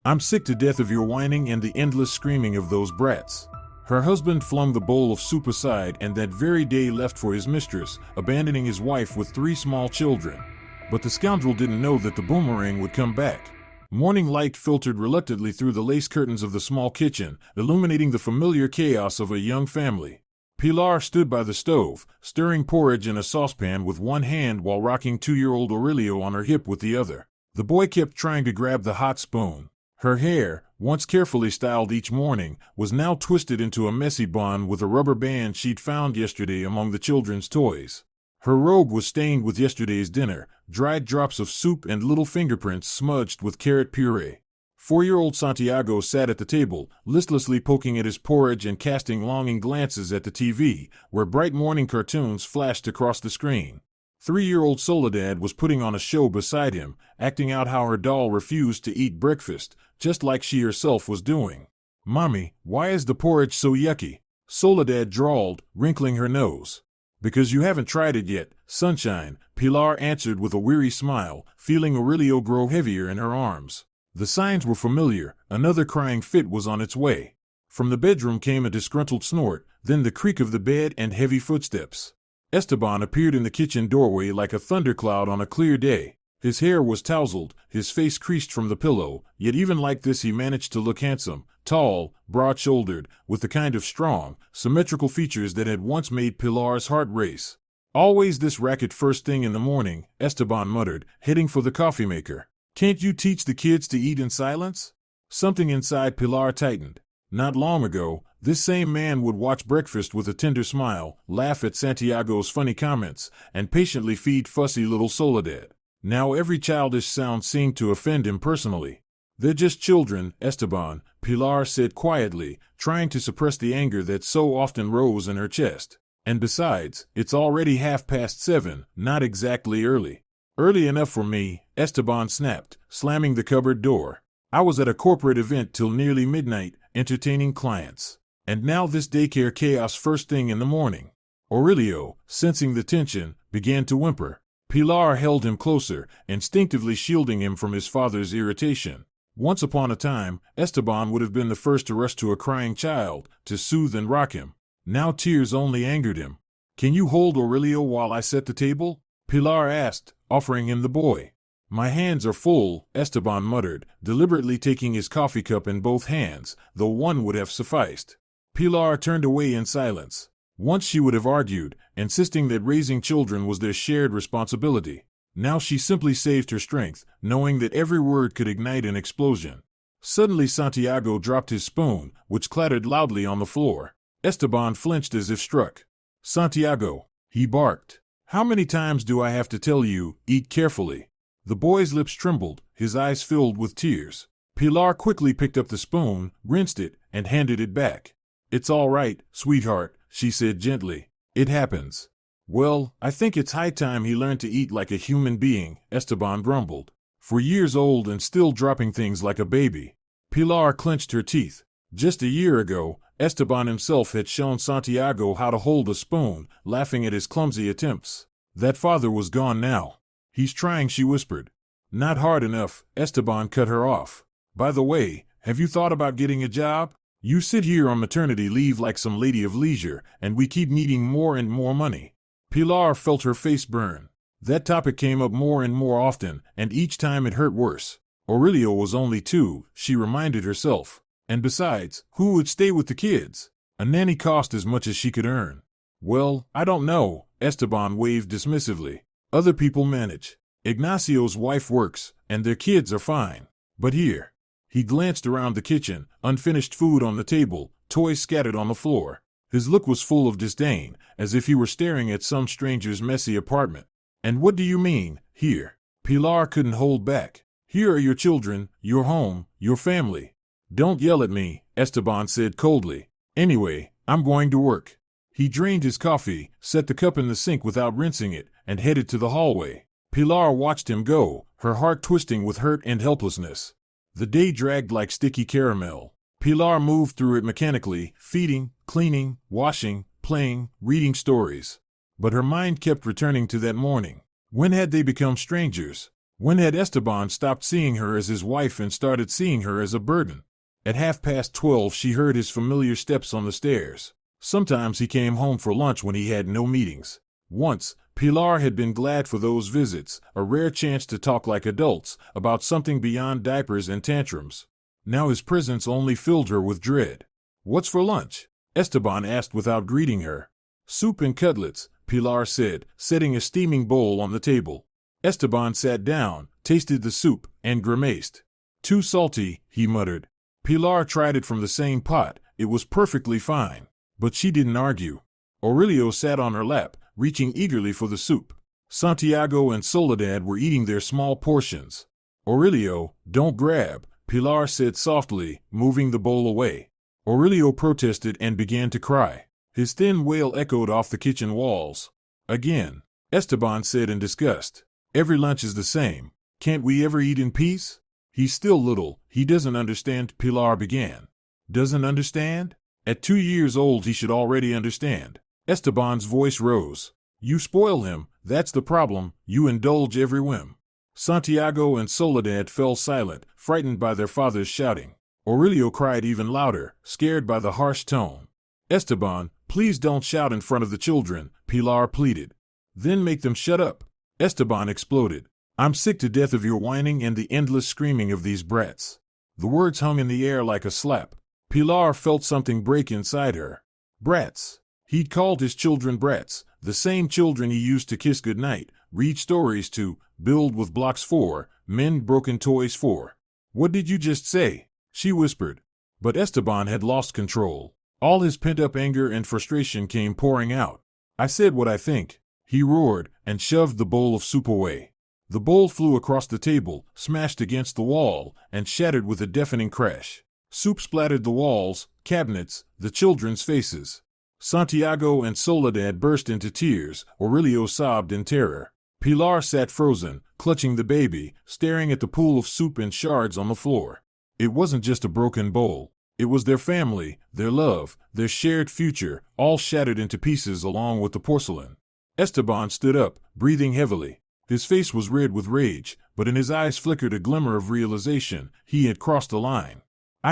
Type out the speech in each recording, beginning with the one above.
I'm sick to death of your whining and the endless screaming of those brats. Her husband flung the bowl of soup aside and that very day left for his mistress, abandoning his wife with 3 small children. But the scoundrel didn't know that the boomerang would come back. Morning light filtered reluctantly through the lace curtains of the small kitchen, illuminating the familiar chaos of a young family. Pilar stood by the stove, stirring porridge in a saucepan with one hand while rocking 2-year-old Aurelio on her hip with the other. The boy kept trying to grab the hot spoon. Her hair, once carefully styled each morning, was now twisted into a messy bun with a rubber band she'd found yesterday among the children's toys. Her robe was stained with yesterday's dinner, dried drops of soup and little fingerprints smudged with carrot puree. 4-year-old Santiago sat at the table, listlessly poking at his porridge and casting longing glances at the TV, where bright morning cartoons flashed across the screen. 3-year-old Soledad was putting on a show beside him, acting out how her doll refused to eat breakfast, just like she herself was doing. "Mommy, why is the porridge so yucky?" Soledad drawled, wrinkling her nose. "Because you haven't tried it yet, sunshine," Pilar answered with a weary smile, feeling Aurelio grow heavier in her arms. The signs were familiar. Another crying fit was on its way. From the bedroom came a disgruntled snort, then the creak of the bed and heavy footsteps. Esteban appeared in the kitchen doorway like a thundercloud on a clear day. His hair was tousled, his face creased from the pillow, yet even like this he managed to look handsome, tall, broad-shouldered, with the kind of strong, symmetrical features that had once made Pilar's heart race. "Always this racket first thing in the morning," Esteban muttered, heading for the coffee maker. "Can't you teach the kids to eat in silence?" Something inside Pilar tightened. Not long ago, this same man would watch breakfast with a tender smile, laugh at Santiago's funny comments, and patiently feed fussy little Soledad. Now every childish sound seemed to offend him personally. "They're just children, Esteban," Pilar said quietly, trying to suppress the anger that so often rose in her chest. "And besides, it's already 7:30, not exactly early." "Early enough for me," Esteban snapped, slamming the cupboard door. "I was at a corporate event till nearly midnight, entertaining clients. And now this daycare chaos first thing in the morning." Aurelio, sensing the tension, began to whimper. Pilar held him closer, instinctively shielding him from his father's irritation. Once upon a time, Esteban would have been the first to rush to a crying child, to soothe and rock him. Now tears only angered him. "Can you hold Aurelio while I set the table?" Pilar asked, offering him the boy. "My hands are full," Esteban muttered, deliberately taking his coffee cup in both hands, though one would have sufficed. Pilar turned away in silence. Once she would have argued, insisting that raising children was their shared responsibility. Now she simply saved her strength, knowing that every word could ignite an explosion. Suddenly Santiago dropped his spoon, which clattered loudly on the floor. Esteban flinched as if struck. "Santiago," he barked. "How many times do I have to tell you, eat carefully?" The boy's lips trembled, his eyes filled with tears. Pilar quickly picked up the spoon, rinsed it, and handed it back. "It's all right, sweetheart," she said gently. "It happens." "Well, I think it's high time he learned to eat like a human being," Esteban grumbled. "For years old and still dropping things like a baby." Pilar clenched her teeth. Just a year ago, Esteban himself had shown Santiago how to hold a spoon, laughing at his clumsy attempts. That father was gone now. "He's trying," she whispered. "Not hard enough," Esteban cut her off. "By the way, have you thought about getting a job? You sit here on maternity leave like some lady of leisure, and we keep needing more and more money." Pilar felt her face burn. That topic came up more and more often, and each time it hurt worse. Aurelio was only 2, she reminded herself. And besides, who would stay with the kids? A nanny cost as much as she could earn. "Well, I don't know," Esteban waved dismissively. "Other people manage. Ignacio's wife works, and their kids are fine. But here." He glanced around the kitchen, unfinished food on the table, toys scattered on the floor. His look was full of disdain, as if he were staring at some stranger's messy apartment. "And what do you mean, here?" Pilar couldn't hold back. "Here are your children, your home, your family." "Don't yell at me," Esteban said coldly. "Anyway, I'm going to work." He drained his coffee, set the cup in the sink without rinsing it, and headed to the hallway. Pilar watched him go, her heart twisting with hurt and helplessness. The day dragged like sticky caramel. Pilar moved through it mechanically, feeding, cleaning, washing, playing, reading stories. But her mind kept returning to that morning. When had they become strangers? When had Esteban stopped seeing her as his wife and started seeing her as a burden? At 12:30 she heard his familiar steps on the stairs. Sometimes he came home for lunch when he had no meetings. Once, Pilar had been glad for those visits, a rare chance to talk like adults about something beyond diapers and tantrums. Now his presence only filled her with dread. "What's for lunch?" Esteban asked without greeting her. "Soup and cutlets," Pilar said, setting a steaming bowl on the table. Esteban sat down, tasted the soup, and grimaced. "Too salty," he muttered. Pilar tried it from the same pot. It was perfectly fine. But she didn't argue. Aurelio sat on her lap, reaching eagerly for the soup. Santiago and Soledad were eating their small portions. "Aurelio, don't grab," Pilar said softly, moving the bowl away. Aurelio protested and began to cry. His thin wail echoed off the kitchen walls. "Again," Esteban said in disgust. "Every lunch is the same. Can't we ever eat in peace?" "He's still little. He doesn't understand," Pilar began. "Doesn't understand? At 2 years old he should already understand." Esteban's voice rose. "You spoil him, that's the problem. You indulge every whim." Santiago and Soledad fell silent, frightened by their father's shouting. Aurelio cried even louder, scared by the harsh tone. "Esteban, please don't shout in front of the children," Pilar pleaded. "Then make them shut up." Esteban exploded. "I'm sick to death of your whining and the endless screaming of these brats." The words hung in the air like a slap. Pilar felt something break inside her. Brats. He'd called his children brats, the same children he used to kiss goodnight, read stories to, build with blocks for, mend broken toys for. "What did you just say?" she whispered. But Esteban had lost control. All his pent-up anger and frustration came pouring out. "I said what I think," he roared, and shoved the bowl of soup away. The bowl flew across the table, smashed against the wall, and shattered with a deafening crash. Soup splattered the walls, cabinets, the children's faces. Santiago and Soledad burst into tears. Aurelio sobbed in terror. Pilar sat frozen, clutching the baby, staring at the pool of soup and shards on the floor. It wasn't just a broken bowl. It was their family, their love, their shared future, all shattered into pieces along with the porcelain. Esteban stood up, breathing heavily. His face was red with rage, but in his eyes flickered a glimmer of realization. He had crossed a line.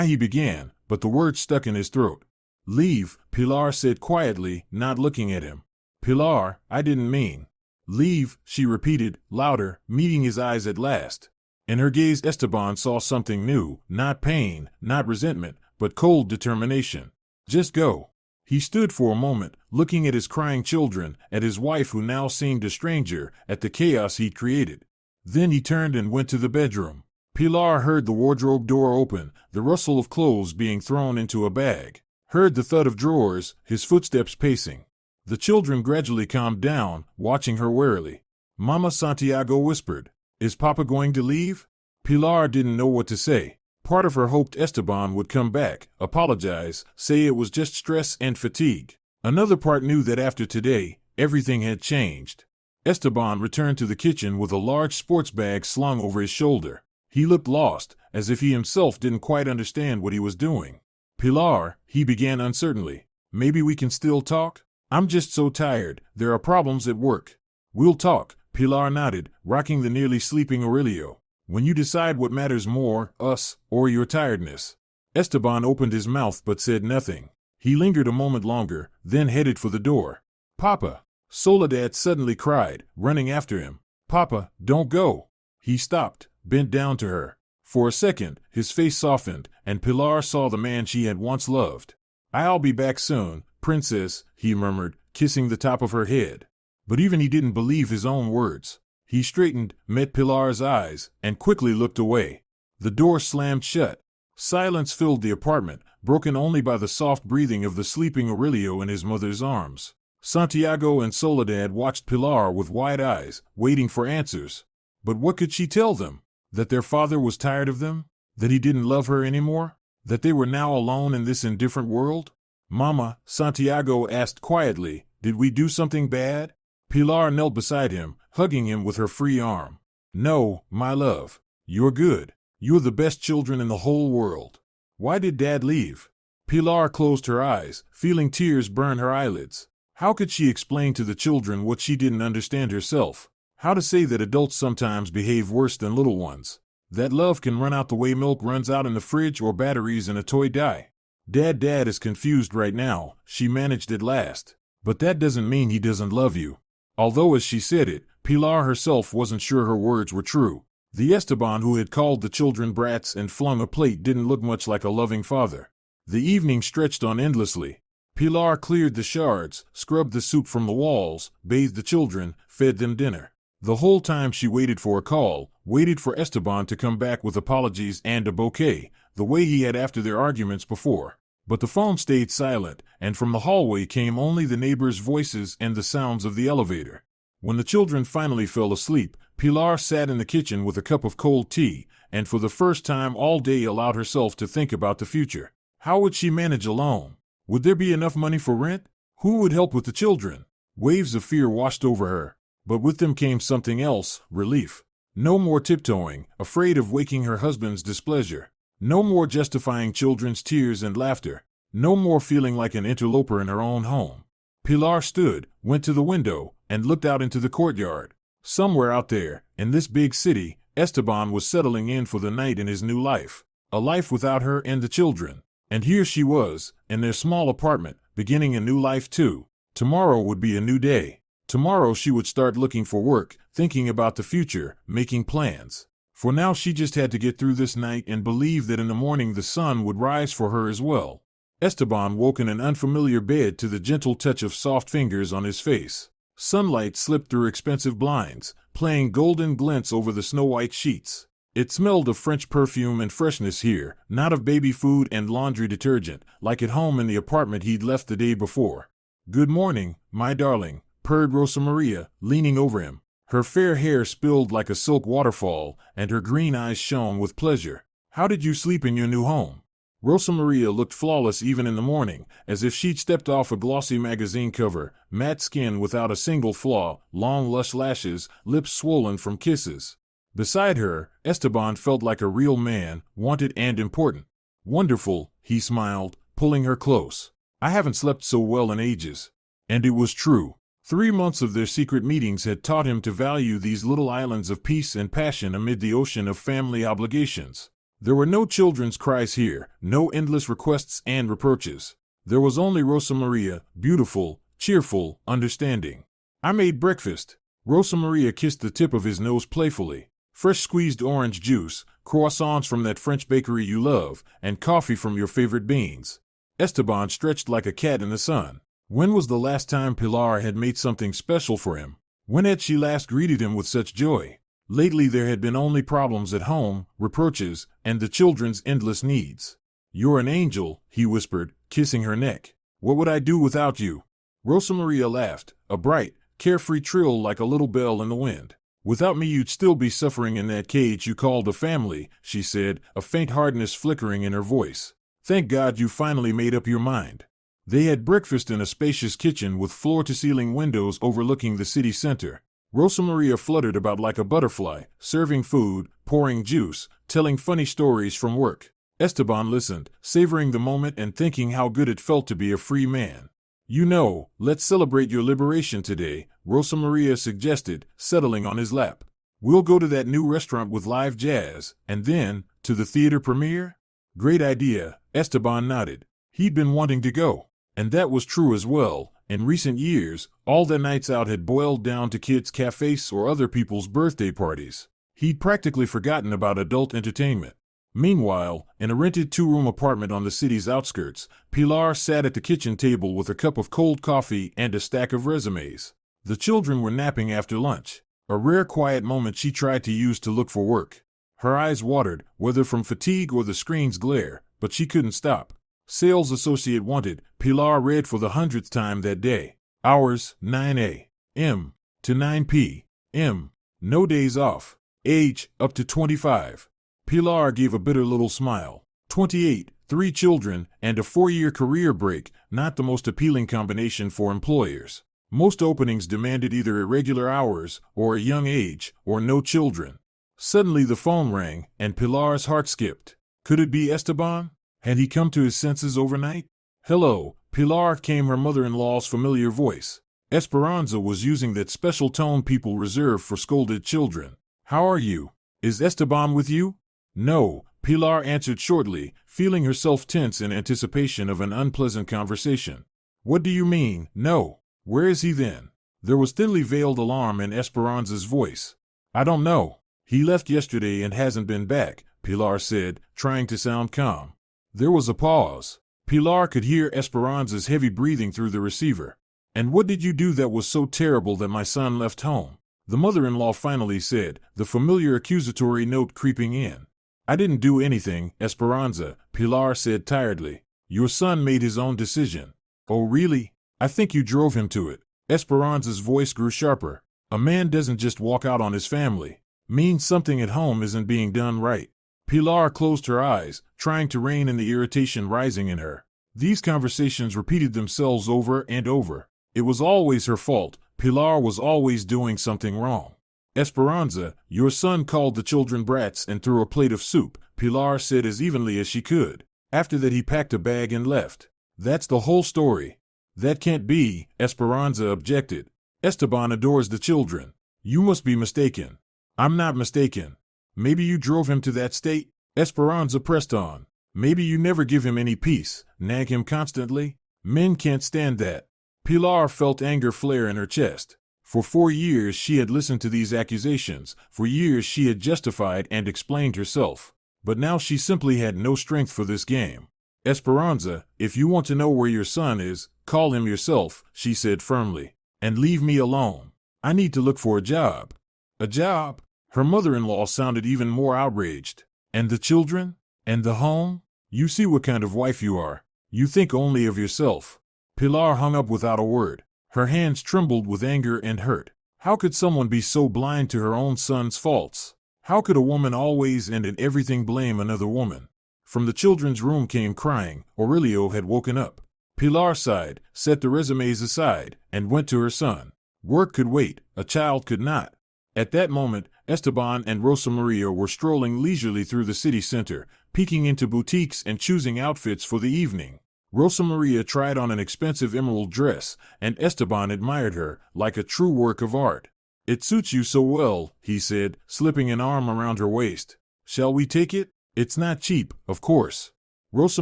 He began, but the words stuck in his throat. "Leave," Pilar said quietly, not looking at him. "Pilar, I didn't mean." "Leave," she repeated, louder, meeting his eyes at last. In her gaze Esteban saw something new, not pain, not resentment, but cold determination. "Just go." He stood for a moment, looking at his crying children, at his wife who now seemed a stranger, at the chaos he'd created. Then he turned and went to the bedroom. Pilar heard the wardrobe door open, the rustle of clothes being thrown into a bag. Heard the thud of drawers, his footsteps pacing. The children gradually calmed down, watching her warily. "Mama," Santiago whispered. "Is Papa going to leave?" Pilar didn't know what to say. Part of her hoped Esteban would come back, apologize, say it was just stress and fatigue. Another part knew that after today, everything had changed. Esteban returned to the kitchen with a large sports bag slung over his shoulder. He looked lost, as if he himself didn't quite understand what he was doing. "Pilar," he began uncertainly, "maybe we can still talk? I'm just so tired, there are problems at work." "We'll talk," Pilar nodded, rocking the nearly sleeping Aurelio. "When you decide what matters more, us, or your tiredness." Esteban opened his mouth but said nothing. He lingered a moment longer, then headed for the door. "Papa!" Soledad suddenly cried, running after him. "Papa, don't go!" He stopped, bent down to her. For a second, his face softened, and Pilar saw the man she had once loved. "I'll be back soon, princess," he murmured, kissing the top of her head. But even he didn't believe his own words. He straightened, met Pilar's eyes, and quickly looked away. The door slammed shut. Silence filled the apartment, broken only by the soft breathing of the sleeping Aurelio in his mother's arms. Santiago and Soledad watched Pilar with wide eyes, waiting for answers. But what could she tell them? That their father was tired of them? That he didn't love her anymore? That they were now alone in this indifferent world? "Mama," Santiago asked quietly, "did we do something bad?" Pilar knelt beside him, hugging him with her free arm. "No, my love. You're good. You're the best children in the whole world." "Why did Dad leave?" Pilar closed her eyes, feeling tears burn her eyelids. How could she explain to the children what she didn't understand herself? How to say that adults sometimes behave worse than little ones. That love can run out the way milk runs out in the fridge or batteries in a toy die. Dad is confused right now, she managed at last. But that doesn't mean he doesn't love you. Although as she said it, Pilar herself wasn't sure her words were true. The Esteban who had called the children brats and flung a plate didn't look much like a loving father. The evening stretched on endlessly. Pilar cleared the shards, scrubbed the soup from the walls, bathed the children, fed them dinner. The whole time she waited for a call, waited for Esteban to come back with apologies and a bouquet, the way he had after their arguments before. But the phone stayed silent, and from the hallway came only the neighbors' voices and the sounds of the elevator. When the children finally fell asleep, Pilar sat in the kitchen with a cup of cold tea, and for the first time all day allowed herself to think about the future. How would she manage alone? Would there be enough money for rent? Who would help with the children? Waves of fear washed over her. But with them came something else, relief. No more tiptoeing, afraid of waking her husband's displeasure. No more justifying children's tears and laughter. No more feeling like an interloper in her own home. Pilar stood, went to the window, and looked out into the courtyard. Somewhere out there, in this big city, Esteban was settling in for the night in his new life. A life without her and the children. And here she was, in their small apartment, beginning a new life too. Tomorrow would be a new day. Tomorrow she would start looking for work, thinking about the future, making plans. For now she just had to get through this night and believe that in the morning the sun would rise for her as well. Esteban woke in an unfamiliar bed to the gentle touch of soft fingers on his face. Sunlight slipped through expensive blinds, playing golden glints over the snow-white sheets. It smelled of French perfume and freshness here, not of baby food and laundry detergent, like at home in the apartment he'd left the day before. "Good morning, my darling," purred Rosa Maria, leaning over him. Her fair hair spilled like a silk waterfall, and her green eyes shone with pleasure. "How did you sleep in your new home?" Rosa Maria looked flawless even in the morning, as if she'd stepped off a glossy magazine cover, matte skin without a single flaw, long lush lashes, lips swollen from kisses. Beside her, Esteban felt like a real man, wanted and important. "Wonderful," he smiled, pulling her close. "I haven't slept so well in ages." And it was true. 3 months of their secret meetings had taught him to value these little islands of peace and passion amid the ocean of family obligations. There were no children's cries here, no endless requests and reproaches. There was only Rosa Maria, beautiful, cheerful, understanding. "I made breakfast." Rosa Maria kissed the tip of his nose playfully. "Fresh squeezed orange juice, croissants from that French bakery you love, and coffee from your favorite beans." Esteban stretched like a cat in the sun. When was the last time Pilar had made something special for him? When had she last greeted him with such joy? Lately there had been only problems at home, reproaches, and the children's endless needs. "You're an angel," he whispered, kissing her neck. "What would I do without you?" Rosa Maria laughed, a bright, carefree trill like a little bell in the wind. "Without me you'd still be suffering in that cage you called a family," she said, a faint hardness flickering in her voice. "Thank God you finally made up your mind." They had breakfast in a spacious kitchen with floor-to-ceiling windows overlooking the city center. Rosa Maria fluttered about like a butterfly, serving food, pouring juice, telling funny stories from work. Esteban listened, savoring the moment and thinking how good it felt to be a free man. "You know, let's celebrate your liberation today," Rosa Maria suggested, settling on his lap. "We'll go to that new restaurant with live jazz, and then, to the theater premiere?" "Great idea," Esteban nodded. He'd been wanting to go. And that was true as well. In recent years, all their nights out had boiled down to kids' cafes or other people's birthday parties. He'd practically forgotten about adult entertainment. Meanwhile, in a rented 2-room apartment on the city's outskirts, Pilar sat at the kitchen table with a cup of cold coffee and a stack of resumes. The children were napping after lunch, a rare quiet moment she tried to use to look for work. Her eyes watered, whether from fatigue or the screen's glare, but she couldn't stop. "Sales associate wanted," Pilar read for the 100th time that day. Hours, 9 a.m. to 9 p.m. No days off. Age, up to 25. Pilar gave a bitter little smile. 28, 3 children, and a 4-year career break, not the most appealing combination for employers. Most openings demanded either irregular hours, or a young age, or no children. Suddenly the phone rang, and Pilar's heart skipped. Could it be Esteban? Had he come to his senses overnight? "Hello," Pilar came her mother-in-law's familiar voice. Esperanza was using that special tone people reserve for scolded children. How are you? Is Esteban with you? No, Pilar answered shortly, feeling herself tense in anticipation of an unpleasant conversation. What do you mean, no? Where is he then? There was thinly veiled alarm in Esperanza's voice. I don't know. He left yesterday and hasn't been back, Pilar said, trying to sound calm. There was a pause. Pilar could hear Esperanza's heavy breathing through the receiver. And what did you do that was so terrible that my son left home? The mother-in-law finally said, the familiar accusatory note creeping in. I didn't do anything, Esperanza, Pilar said tiredly. Your son made his own decision. Oh really? I think you drove him to it. Esperanza's voice grew sharper. A man doesn't just walk out on his family. Means something at home isn't being done right. Pilar closed her eyes, trying to rein in the irritation rising in her. These conversations repeated themselves over and over. It was always her fault. Pilar was always doing something wrong. Esperanza, your son called the children brats and threw a plate of soup, Pilar said as evenly as she could. After that he packed a bag and left. That's the whole story. That can't be, Esperanza objected. Esteban adores the children. You must be mistaken. I'm not mistaken. Maybe you drove him to that state? Esperanza pressed on. Maybe you never give him any peace, nag him constantly? Men can't stand that. Pilar felt anger flare in her chest. For 4 years she had listened to these accusations, for years she had justified and explained herself. But now she simply had no strength for this game. Esperanza, if you want to know where your son is, call him yourself, she said firmly. And leave me alone. I need to look for a job. A job? Her mother-in-law sounded even more outraged. And the children? And the home? You see what kind of wife you are. You think only of yourself. Pilar hung up without a word. Her hands trembled with anger and hurt. How could someone be so blind to her own son's faults? How could a woman always and in everything blame another woman? From the children's room came crying. Aurelio had woken up. Pilar sighed, set the resumes aside, and went to her son. Work could wait, a child could not. At that moment, Esteban and Rosa Maria were strolling leisurely through the city center, peeking into boutiques and choosing outfits for the evening. Rosa Maria tried on an expensive emerald dress, and Esteban admired her, like a true work of art. It suits you so well, he said, slipping an arm around her waist. Shall we take it? It's not cheap, of course. Rosa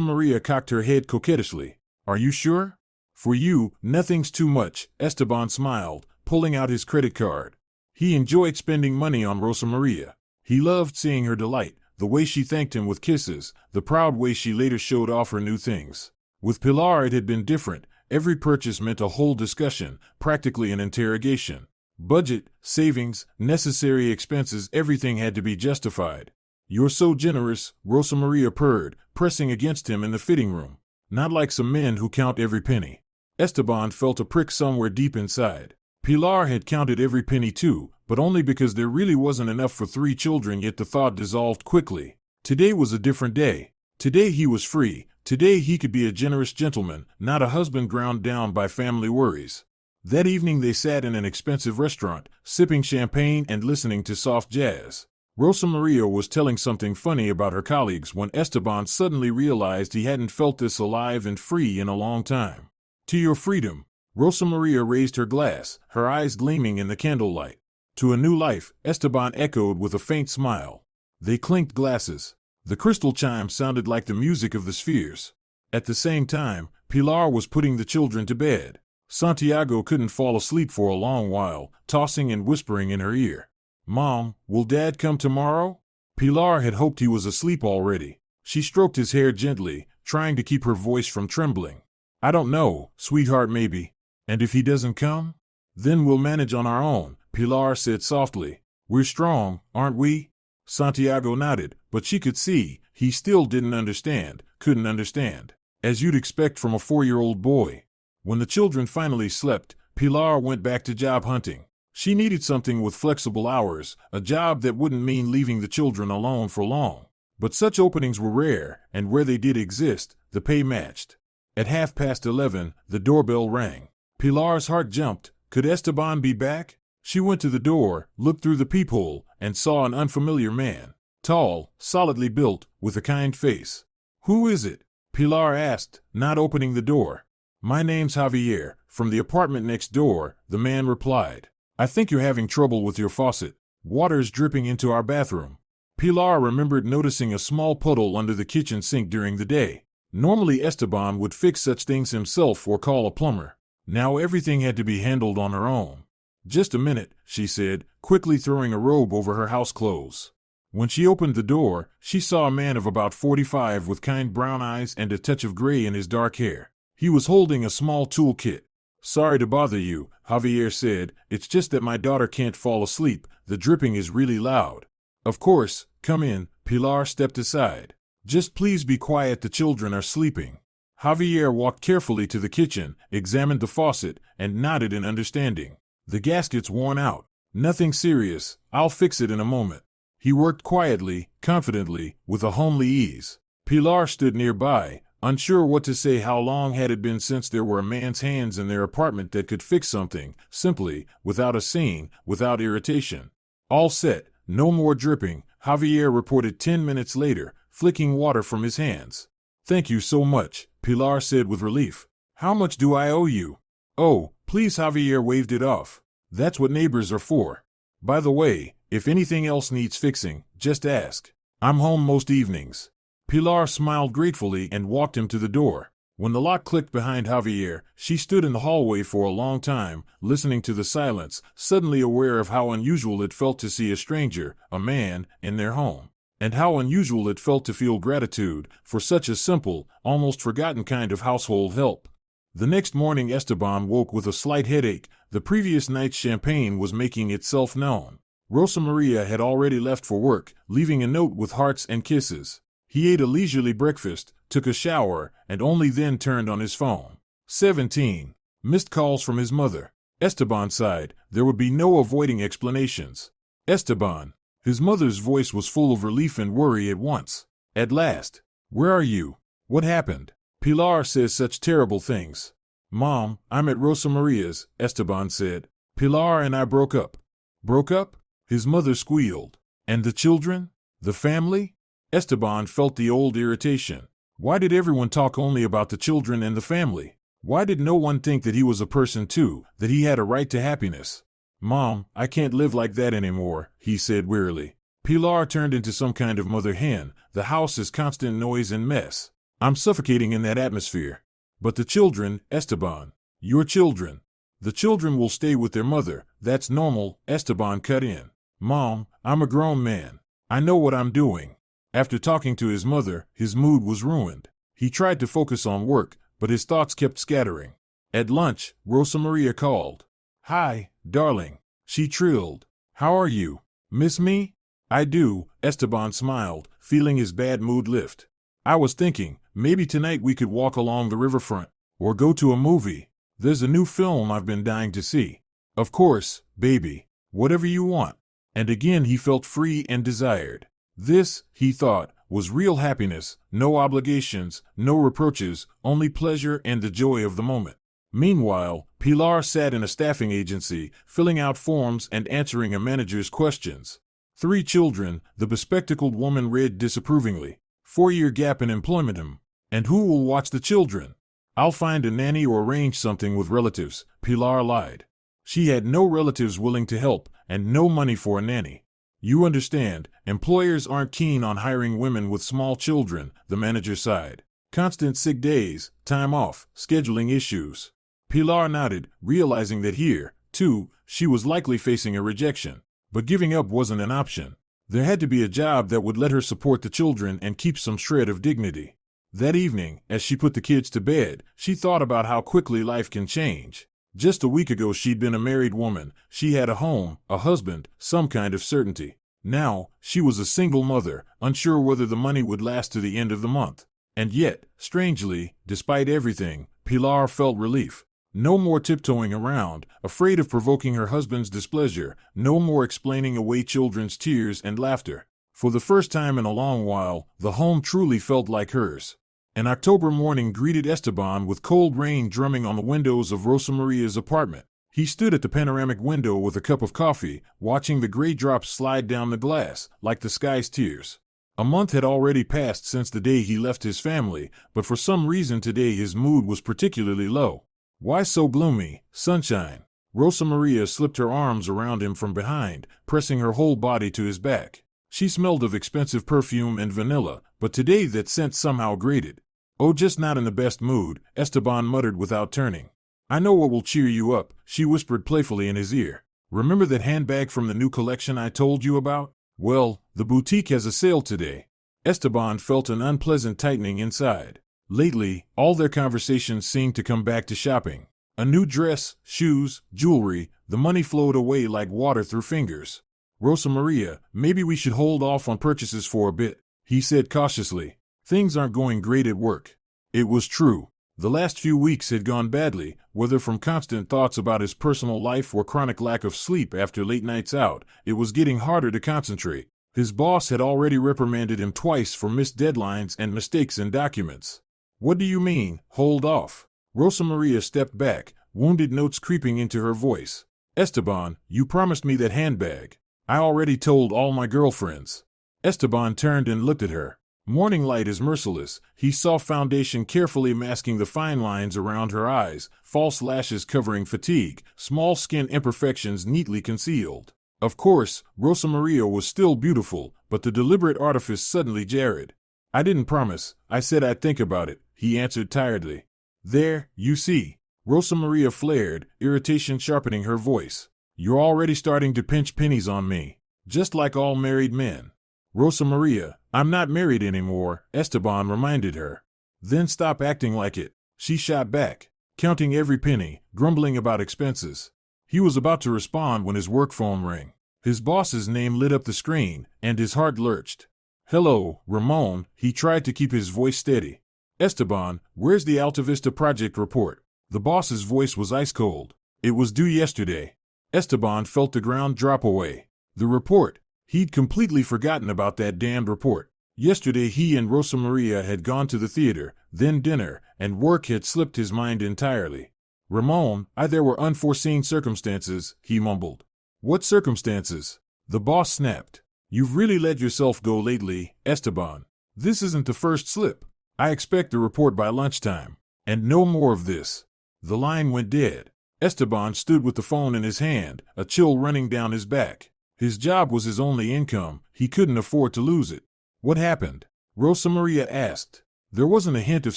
Maria cocked her head coquettishly. Are you sure? For you, nothing's too much, Esteban smiled, pulling out his credit card. He enjoyed spending money on Rosa Maria. He loved seeing her delight, the way she thanked him with kisses, the proud way she later showed off her new things. With Pilar it had been different. Every purchase meant a whole discussion, practically an interrogation. Budget, savings, necessary expenses, everything had to be justified. You're so generous, Rosa Maria purred, pressing against him in the fitting room. Not like some men who count every penny. Esteban felt a prick somewhere deep inside. Pilar had counted every penny too, but only because there really wasn't enough for 3 children, yet the thought dissolved quickly. Today was a different day. Today he was free. Today he could be a generous gentleman, not a husband ground down by family worries. That evening they sat in an expensive restaurant, sipping champagne and listening to soft jazz. Rosa Maria was telling something funny about her colleagues when Esteban suddenly realized he hadn't felt this alive and free in a long time. To your freedom. Rosa Maria raised her glass, her eyes gleaming in the candlelight. To a new life, Esteban echoed with a faint smile. They clinked glasses. The crystal chime sounded like the music of the spheres. At the same time, Pilar was putting the children to bed. Santiago couldn't fall asleep for a long while, tossing and whispering in her ear. Mom, will Dad come tomorrow? Pilar had hoped he was asleep already. She stroked his hair gently, trying to keep her voice from trembling. I don't know, sweetheart, maybe. And if he doesn't come? Then we'll manage on our own, Pilar said softly. We're strong, aren't we? Santiago nodded, but she could see he still didn't understand, couldn't understand. As you'd expect from a 4-year-old boy. When the children finally slept, Pilar went back to job hunting. She needed something with flexible hours, a job that wouldn't mean leaving the children alone for long. But such openings were rare, and where they did exist, the pay matched. At 11:30, the doorbell rang. Pilar's heart jumped. Could Esteban be back? She went to the door, looked through the peephole, and saw an unfamiliar man. Tall, solidly built, with a kind face. Who is it? Pilar asked, not opening the door. My name's Javier, from the apartment next door, the man replied. I think you're having trouble with your faucet. Water's dripping into our bathroom. Pilar remembered noticing a small puddle under the kitchen sink during the day. Normally Esteban would fix such things himself or call a plumber. Now everything had to be handled on her own. Just a minute, she said, quickly throwing a robe over her house clothes. When she opened the door, she saw a man of about 45 with kind brown eyes and a touch of gray in his dark hair. He was holding a small toolkit. Sorry to bother you, Javier said. It's just that my daughter can't fall asleep. The dripping is really loud. Of course, come in. Pilar stepped aside. Just please be quiet, the children are sleeping. Javier walked carefully to the kitchen, examined the faucet, and nodded in understanding. The gasket's worn out. Nothing serious. I'll fix it in a moment. He worked quietly, confidently, with a homely ease. Pilar stood nearby, unsure what to say. How long had it been since there were a man's hands in their apartment that could fix something, simply, without a scene, without irritation? All set, no more dripping, Javier reported 10 minutes later, flicking water from his hands. Thank you so much, Pilar said with relief. How much do I owe you? Oh, please, Javier waved it off. That's what neighbors are for. By the way, if anything else needs fixing, just ask. I'm home most evenings. Pilar smiled gratefully and walked him to the door. When the lock clicked behind Javier, she stood in the hallway for a long time, listening to the silence, suddenly aware of how unusual it felt to see a stranger, a man, in their home, and how unusual it felt to feel gratitude for such a simple, almost forgotten kind of household help. The next morning Esteban woke with a slight headache. The previous night's champagne was making itself known. Rosa Maria had already left for work, leaving a note with hearts and kisses. He ate a leisurely breakfast, took a shower, and only then turned on his phone. 17. Missed calls from his mother. Esteban sighed. There would be no avoiding explanations. Esteban. His mother's voice was full of relief and worry at once. At last. Where are you? What happened? Pilar says such terrible things. Mom, I'm at Rosa Maria's, Esteban said. Pilar and I broke up. Broke up? His mother squealed. And the children? The family? Esteban felt the old irritation. Why did everyone talk only about the children and the family? Why did no one think that he was a person too, that he had a right to happiness? Mom, I can't live like that anymore, he said wearily. Pilar turned into some kind of mother hen. The house is constant noise and mess. I'm suffocating in that atmosphere. But the children, Esteban. Your children. The children will stay with their mother. That's normal, Esteban cut in. Mom, I'm a grown man. I know what I'm doing. After talking to his mother, his mood was ruined. He tried to focus on work, but his thoughts kept scattering. At lunch, Rosa Maria called. Hi, darling. She trilled. How are you? Miss me? I do, Esteban smiled, feeling his bad mood lift. I was thinking, maybe tonight we could walk along the riverfront, or go to a movie. There's a new film I've been dying to see. Of course, baby. Whatever you want. And again he felt free and desired. This, he thought, was real happiness, no obligations, no reproaches, only pleasure and the joy of the moment. Meanwhile, Pilar sat in a staffing agency, filling out forms and answering a manager's questions. 3 children, the bespectacled woman read disapprovingly. 4-year gap in employment. And who will watch the children? I'll find a nanny or arrange something with relatives, Pilar lied. She had no relatives willing to help, and no money for a nanny. You understand, employers aren't keen on hiring women with small children, the manager sighed. Constant sick days, time off, scheduling issues. Pilar nodded, realizing that here, too, she was likely facing a rejection. But giving up wasn't an option. There had to be a job that would let her support the children and keep some shred of dignity. That evening, as she put the kids to bed, she thought about how quickly life can change. Just a week ago she'd been a married woman, she had a home, a husband, some kind of certainty. Now, she was a single mother, unsure whether the money would last to the end of the month. And yet, strangely, despite everything, Pilar felt relief. No more tiptoeing around, afraid of provoking her husband's displeasure, no more explaining away children's tears and laughter. For the first time in a long while, the home truly felt like hers. An October morning greeted Esteban with cold rain drumming on the windows of Rosa Maria's apartment. He stood at the panoramic window with a cup of coffee, watching the gray drops slide down the glass, like the sky's tears. A month had already passed since the day he left his family, but for some reason today his mood was particularly low. Why so gloomy, sunshine? Rosa Maria slipped her arms around him from behind, pressing her whole body to his back. She smelled of expensive perfume and vanilla, but today that scent somehow grated. Oh, just not in the best mood, Esteban muttered without turning. I know what will cheer you up, she whispered playfully in his ear. Remember that handbag from the new collection I told you about? Well, the boutique has a sale today. Esteban felt an unpleasant tightening inside. Lately, all their conversations seemed to come back to shopping. A new dress, shoes, jewelry, the money flowed away like water through fingers. Rosa Maria, maybe we should hold off on purchases for a bit, he said cautiously. Things aren't going great at work. It was true. The last few weeks had gone badly, whether from constant thoughts about his personal life or chronic lack of sleep after late nights out. It was getting harder to concentrate. His boss had already reprimanded him twice for missed deadlines and mistakes in documents. What do you mean, hold off? Rosa Maria stepped back, wounded notes creeping into her voice. Esteban, you promised me that handbag. I already told all my girlfriends. Esteban turned and looked at her. Morning light is merciless. He saw foundation carefully masking the fine lines around her eyes, false lashes covering fatigue, small skin imperfections neatly concealed. Of course, Rosa Maria was still beautiful, but the deliberate artifice suddenly jarred. I didn't promise, I said I'd think about it, he answered tiredly. There, you see. Rosa Maria flared, irritation sharpening her voice. You're already starting to pinch pennies on me. Just like all married men. Rosa Maria, I'm not married anymore, Esteban reminded her. Then stop acting like it. She shot back, counting every penny, grumbling about expenses. He was about to respond when his work phone rang. His boss's name lit up the screen, and his heart lurched. Hello, Ramon, he tried to keep his voice steady. Esteban, where's the Alta Vista project report? The boss's voice was ice cold. It was due yesterday. Esteban felt the ground drop away. The report. He'd completely forgotten about that damned report. Yesterday he and Rosa Maria had gone to the theater, then dinner, and work had slipped his mind entirely. Ramon, there were unforeseen circumstances, he mumbled. What circumstances? The boss snapped. You've really let yourself go lately, Esteban. This isn't the first slip. I expect the report by lunchtime. And no more of this. The line went dead. Esteban stood with the phone in his hand, a chill running down his back. His job was his only income. He couldn't afford to lose it. What happened? Rosa Maria asked. There wasn't a hint of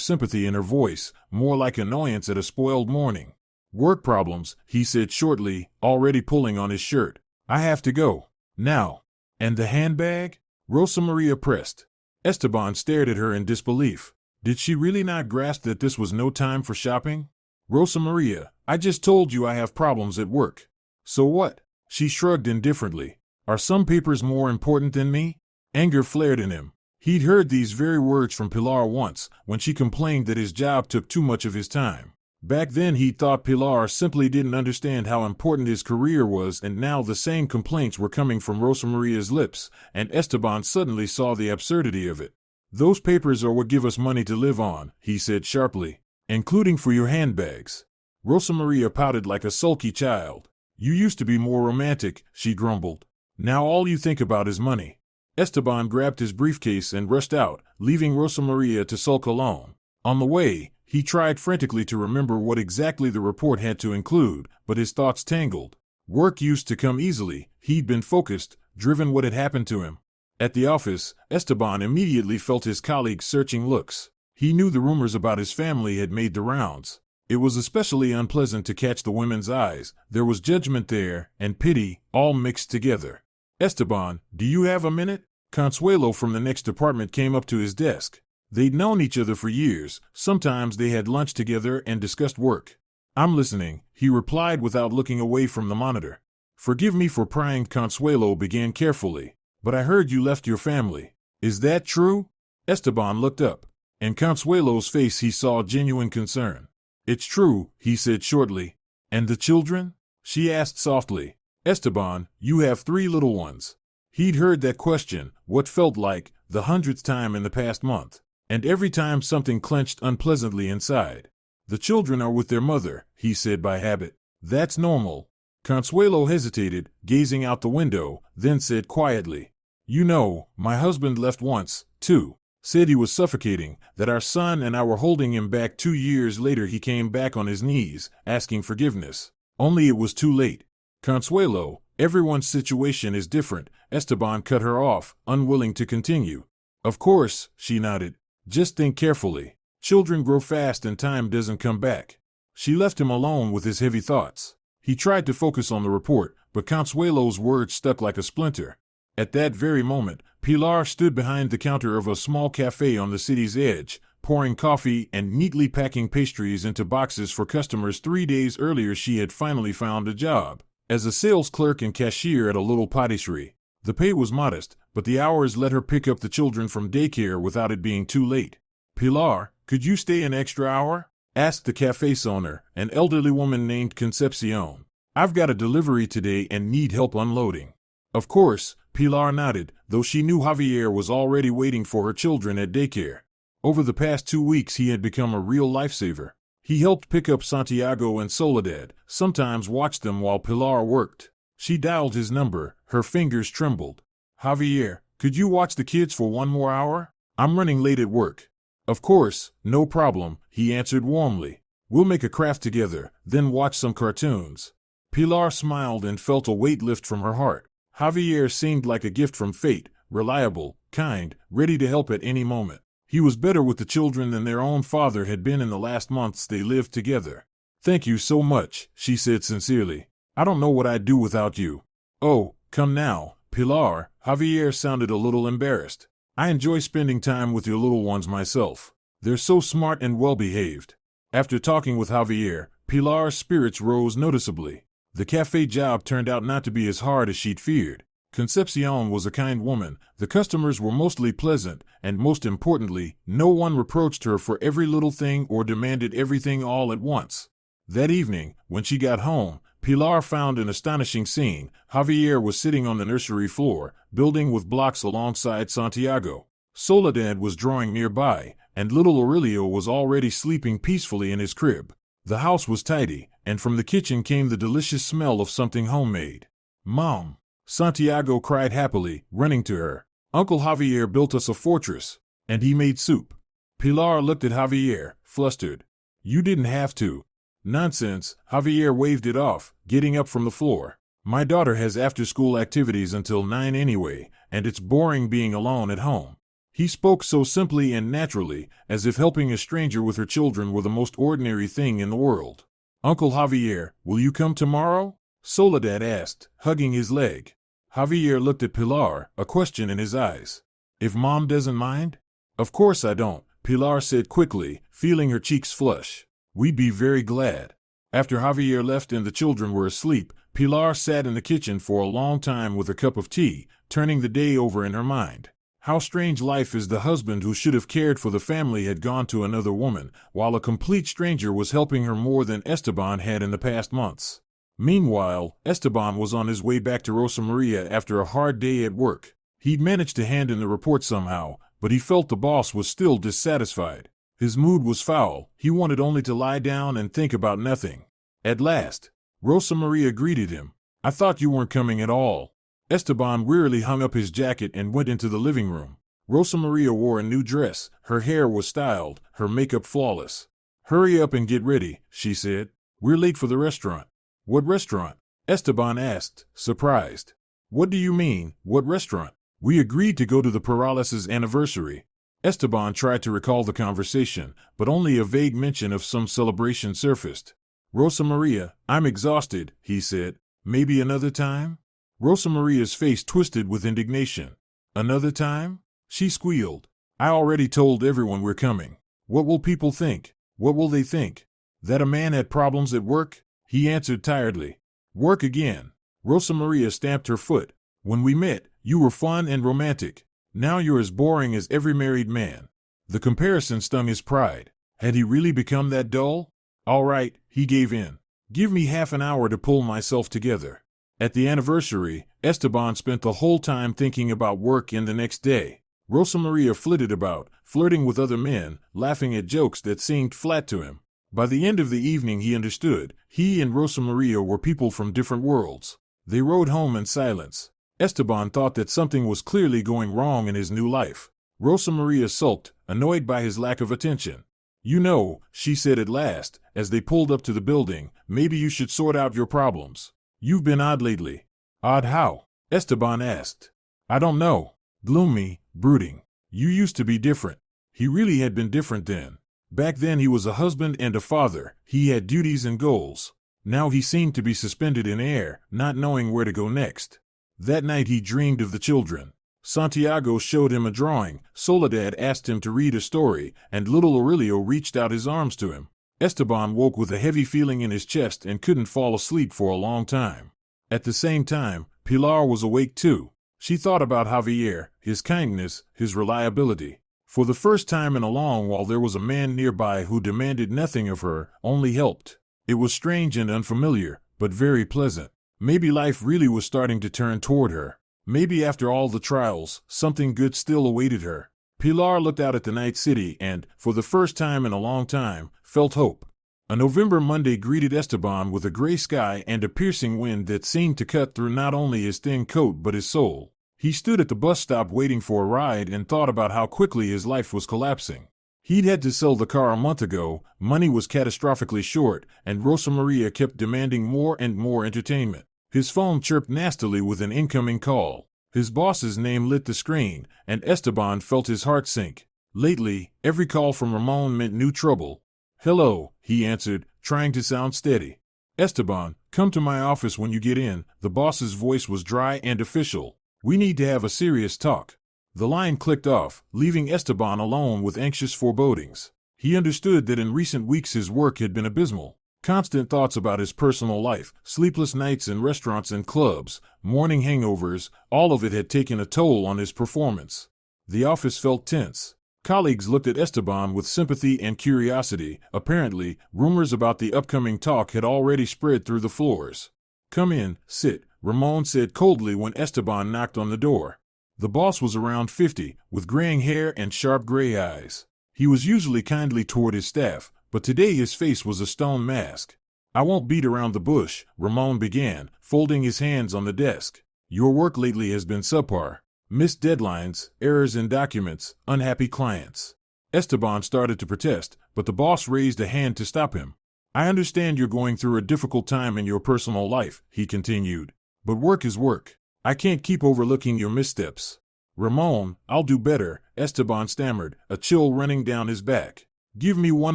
sympathy in her voice, more like annoyance at a spoiled morning. Work problems, he said shortly, already pulling on his shirt. I have to go. Now. And the handbag? Rosa Maria pressed. Esteban stared at her in disbelief. Did she really not grasp that this was no time for shopping? Rosa Maria, I just told you I have problems at work. So what? She shrugged indifferently. Are some papers more important than me? Anger flared in him. He'd heard these very words from Pilar once, when she complained that his job took too much of his time. Back then he thought Pilar simply didn't understand how important his career was, and now the same complaints were coming from Rosa Maria's lips, and Esteban suddenly saw the absurdity of it. Those papers are what give us money to live on, he said sharply, including for your handbags. Rosa Maria pouted like a sulky child. You used to be more romantic, she grumbled. Now all you think about is money. Esteban grabbed his briefcase and rushed out, leaving Rosa Maria to sulk alone. On the way, he tried frantically to remember what exactly the report had to include, but his thoughts tangled. Work used to come easily. He'd been focused, driven what had happened to him. At the office, Esteban immediately felt his colleagues' searching looks. He knew the rumors about his family had made the rounds. It was especially unpleasant to catch the women's eyes. There was judgment there, and pity, all mixed together. Esteban, do you have a minute? Consuelo from the next department came up to his desk. They'd known each other for years. Sometimes they had lunch together and discussed work. I'm listening, he replied without looking away from the monitor. Forgive me for prying, Consuelo began carefully. But I heard you left your family. Is that true? Esteban looked up. In Consuelo's face he saw genuine concern. It's true, he said shortly. And the children? She asked softly. Esteban, you have 3 little ones. He'd heard that question, what felt like the 100th time in the past month. And every time something clenched unpleasantly inside. The children are with their mother, he said by habit. That's normal. Consuelo hesitated, gazing out the window, then said quietly, You know, my husband left once, too. Said he was suffocating, that our son and I were holding him back. 2 years later he came back on his knees, asking forgiveness. Only it was too late. Consuelo, everyone's situation is different. Esteban cut her off, unwilling to continue. Of course, she nodded. Just think carefully. Children grow fast and time doesn't come back. She left him alone with his heavy thoughts. He tried to focus on the report, but Consuelo's words stuck like a splinter. At that very moment, Pilar stood behind the counter of a small cafe on the city's edge, pouring coffee and neatly packing pastries into boxes for customers. 3 days earlier she had finally found a job as a sales clerk and cashier at a little patisserie. The pay was modest, but the hours let her pick up the children from daycare without it being too late. Pilar, could you stay an extra hour? Asked the cafe's owner, an elderly woman named Concepcion. I've got a delivery today and need help unloading. Of course, Pilar nodded, though she knew Javier was already waiting for her children at daycare. Over the past 2 weeks he had become a real lifesaver. He helped pick up Santiago and Soledad, sometimes watched them while Pilar worked. She dialed his number, her fingers trembled. Javier, could you watch the kids for 1 more hour? I'm running late at work. Of course, no problem, he answered warmly. We'll make a craft together, then watch some cartoons. Pilar smiled and felt a weight lift from her heart. Javier seemed like a gift from fate, reliable, kind, ready to help at any moment. He was better with the children than their own father had been in the last months they lived together. Thank you so much, she said sincerely. I don't know what I'd do without you. Oh, come now, Pilar. Javier sounded a little embarrassed. I enjoy spending time with your little ones myself. They're so smart and well-behaved. After talking with Javier, Pilar's spirits rose noticeably. The cafe job turned out not to be as hard as she'd feared. Concepcion was a kind woman, the customers were mostly pleasant, and most importantly, no one reproached her for every little thing or demanded everything all at once. That evening, when she got home, Pilar found an astonishing scene. Javier was sitting on the nursery floor, building with blocks alongside Santiago. Soledad was drawing nearby, and little Aurelio was already sleeping peacefully in his crib. The house was tidy, and from the kitchen came the delicious smell of something homemade. Mom! Santiago cried happily, running to her. Uncle Javier built us a fortress, and he made soup. Pilar looked at Javier, flustered. You didn't have to. Nonsense, Javier waved it off, getting up from the floor. My daughter has after-school activities until 9 anyway, and it's boring being alone at home. He spoke so simply and naturally, as if helping a stranger with her children were the most ordinary thing in the world. Uncle Javier, will you come tomorrow? Soledad asked, hugging his leg. Javier looked at Pilar, a question in his eyes. If Mom doesn't mind? Of course I don't, Pilar said quickly, feeling her cheeks flush. We'd be very glad. After Javier left and the children were asleep, Pilar sat in the kitchen for a long time with a cup of tea, turning the day over in her mind. How strange life is. The husband who should have cared for the family had gone to another woman, while a complete stranger was helping her more than Esteban had in the past months. Meanwhile, Esteban was on his way back to Rosa Maria after a hard day at work. He'd managed to hand in the report somehow, but he felt the boss was still dissatisfied. His mood was foul. He wanted only to lie down and think about nothing. At last, Rosa Maria greeted him. I thought you weren't coming at all. Esteban wearily hung up his jacket and went into the living room. Rosa Maria wore a new dress. Her hair was styled, her makeup flawless. Hurry up and get ready, she said. We're late for the restaurant. What restaurant? Esteban asked, surprised. What do you mean, what restaurant? We agreed to go to the Perales' anniversary. Esteban tried to recall the conversation, but only a vague mention of some celebration surfaced. Rosa Maria, I'm exhausted, he said. Maybe another time? Rosa Maria's face twisted with indignation. Another time? She squealed. I already told everyone we're coming. What will people think? What will they think? That a man had problems at work? He answered tiredly. Work again. Rosa Maria stamped her foot. When we met, you were fun and romantic. Now you're as boring as every married man. The comparison stung his pride. Had he really become that dull? All right, he gave in. Give me half an hour to pull myself together. At the anniversary, Esteban spent the whole time thinking about work and the next day. Rosa Maria flitted about, flirting with other men, laughing at jokes that seemed flat to him. By the end of the evening he understood. He and Rosa Maria were people from different worlds. They rode home in silence. Esteban thought that something was clearly going wrong in his new life. Rosa Maria sulked, annoyed by his lack of attention. You know, she said at last, as they pulled up to the building, maybe you should sort out your problems. You've been odd lately. Odd how? Esteban asked. I don't know. Gloomy, brooding. You used to be different. He really had been different then. Back then he was a husband and a father. He had duties and goals. Now he seemed to be suspended in air, not knowing where to go next. That night he dreamed of the children. Santiago showed him a drawing, Soledad asked him to read a story, and little Aurelio reached out his arms to him. Esteban woke with a heavy feeling in his chest and couldn't fall asleep for a long time. At the same time, Pilar was awake too. She thought about Javier, his kindness, his reliability. For the first time in a long while there was a man nearby who demanded nothing of her, only helped. It was strange and unfamiliar, but very pleasant. Maybe life really was starting to turn toward her. Maybe after all the trials, something good still awaited her. Pilar looked out at the night city and, for the first time in a long time, felt hope. A November Monday greeted Esteban with a gray sky and a piercing wind that seemed to cut through not only his thin coat but his soul. He stood at the bus stop waiting for a ride and thought about how quickly his life was collapsing. He'd had to sell the car a month ago, money was catastrophically short, and Rosa Maria kept demanding more and more entertainment. His phone chirped nastily with an incoming call. His boss's name lit the screen, and Esteban felt his heart sink. Lately, every call from Ramon meant new trouble. Hello, he answered, trying to sound steady. Esteban, come to my office when you get in. The boss's voice was dry and official. We need to have a serious talk. The line clicked off, leaving Esteban alone with anxious forebodings. He understood that in recent weeks his work had been abysmal. Constant thoughts about his personal life, sleepless nights in restaurants and clubs, morning hangovers, all of it had taken a toll on his performance. The office felt tense. Colleagues looked at Esteban with sympathy and curiosity. Apparently, rumors about the upcoming talk had already spread through the floors. Come in, sit, Ramon said coldly when Esteban knocked on the door. The boss was around 50, with graying hair and sharp gray eyes. He was usually kindly toward his staff, but today his face was a stone mask. I won't beat around the bush, Ramon began, folding his hands on the desk. Your work lately has been subpar. Missed deadlines, errors in documents, unhappy clients. Esteban started to protest, but the boss raised a hand to stop him. I understand you're going through a difficult time in your personal life, he continued. But work is work. I can't keep overlooking your missteps. Ramon, I'll do better, Esteban stammered, a chill running down his back. Give me one